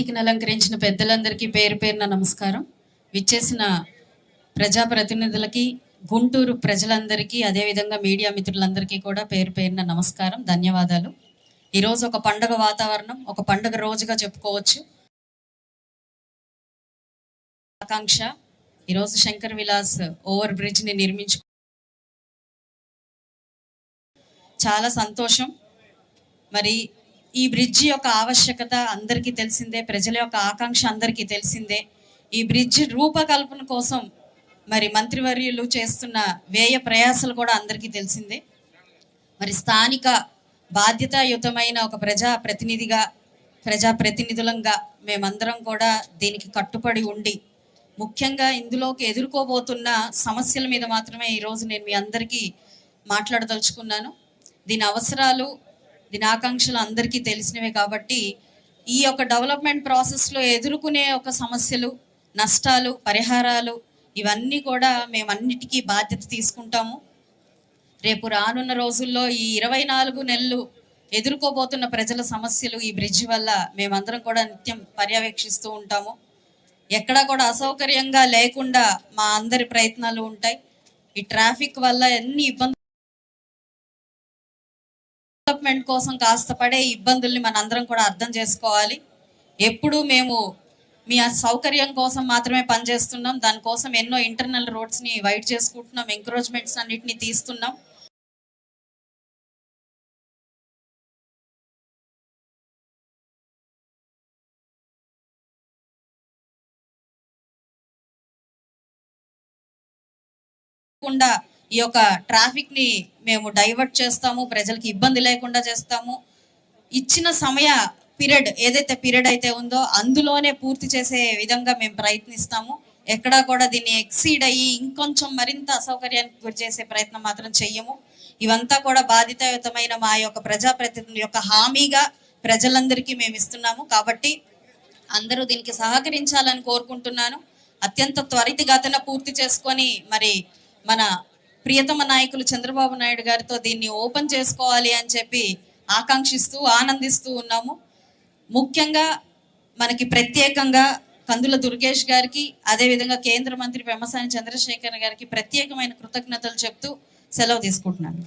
వేదికను అలంకరించిన పెద్దలందరికీ పేరు పేరున నమస్కారం. విచ్చేసిన ప్రజాప్రతినిధులకి, గుంటూరు ప్రజలందరికీ, అదేవిధంగా మీడియా మిత్రులందరికీ కూడా పేరు పేరున నమస్కారం, ధన్యవాదాలు. ఈరోజు ఒక పండుగ వాతావరణం, ఒక పండుగ రోజుగా చెప్పుకోవచ్చు. ఆకాంక్ష ఈరోజు శంకర్ విలాస్ ఓవర్ బ్రిడ్జ్ని నిర్మించు చాలా సంతోషం. మరి ఈ బ్రిడ్జి యొక్క ఆవశ్యకత అందరికీ తెలిసిందే, ప్రజల యొక్క ఆకాంక్ష అందరికీ తెలిసిందే. ఈ బ్రిడ్జి రూపకల్పన కోసం మరి మంత్రివర్యులు చేస్తున్న వ్యయ ప్రయాసాలు కూడా అందరికీ తెలిసిందే. మరి స్థానిక బాధ్యతాయుతమైన ఒక ప్రజాప్రతినిధులంగా మేమందరం కూడా దీనికి కట్టుబడి ఉండి, ముఖ్యంగా ఇందులోకి ఎదుర్కోబోతున్న సమస్యల మీద మాత్రమే ఈరోజు నేను మీ అందరికీ మాట్లాడదలుచుకున్నాను. దీని అవసరాలు, దీని ఆకాంక్షలు అందరికీ తెలిసినవే. కాబట్టి ఈ యొక్క డెవలప్మెంట్ ప్రాసెస్లో ఎదుర్కొనే ఒక సమస్యలు, నష్టాలు, పరిహారాలు ఇవన్నీ కూడా మేమన్నిటికీ బాధ్యత తీసుకుంటాము. రేపు రానున్న రోజుల్లో ఈ 24 నెలలు ఎదుర్కోబోతున్న ప్రజల సమస్యలు ఈ బ్రిడ్జి వల్ల మేమందరం కూడా నిత్యం పర్యవేక్షిస్తూ ఉంటాము. ఎక్కడా కూడా అసౌకర్యంగా లేకుండా మా అందరి ప్రయత్నాలు ఉంటాయి. ఈ ట్రాఫిక్ వల్ల ఎన్ని ఇబ్బందులు, డెవలప్మెంట్ కోసం కాస్త పడే ఇబ్బందుల్ని మనందరం కూడా అర్థం చేసుకోవాలి. ఎప్పుడు మేము మీ సౌకర్యం కోసం మాత్రమే పనిచేస్తున్నాం. దానికోసం ఎన్నో ఇంటర్నల్ రోడ్స్ని వైడ్ చేసుకుంటున్నాం, ఎంక్రోచ్మెంట్స్ అన్నిటిని తీస్తున్నాం. ఈ యొక్క ట్రాఫిక్ ని మేము డైవర్ట్ చేస్తాము, ప్రజలకి ఇబ్బంది లేకుండా చేస్తాము. ఇచ్చిన సమయ ఏదైతే పీరియడ్ అయితే ఉందో అందులోనే పూర్తి చేసే విధంగా మేము ప్రయత్నిస్తాము. ఎక్కడా కూడా దీన్ని ఎక్సీడ్ అయ్యి ఇంకొంచెం మరింత అసౌకర్యానికి గురి చేసే ప్రయత్నం మాత్రం చెయ్యము. ఇవంతా కూడా బాధితయుతమైన మా యొక్క ప్రజాప్రతినిధుల యొక్క హామీగా ప్రజలందరికీ మేము ఇస్తున్నాము. కాబట్టి అందరూ దీనికి సహకరించాలని కోరుకుంటున్నాను. అత్యంత త్వరితగతిన పూర్తి చేసుకొని మరి మన ప్రియతమ నాయకులు చంద్రబాబు నాయుడు గారితో దీన్ని ఓపెన్ చేసుకోవాలి అని చెప్పి ఆకాంక్షిస్తూ ఆనందిస్తూ ఉన్నాము. ముఖ్యంగా మనకి ప్రత్యేకంగా కందుల దుర్గేష్ గారికి, అదేవిధంగా కేంద్ర మంత్రి పెమ్మసాని చంద్రశేఖర్ గారికి ప్రత్యేకమైన కృతజ్ఞతలు చెప్తూ సెలవు తీసుకుంటున్నాను.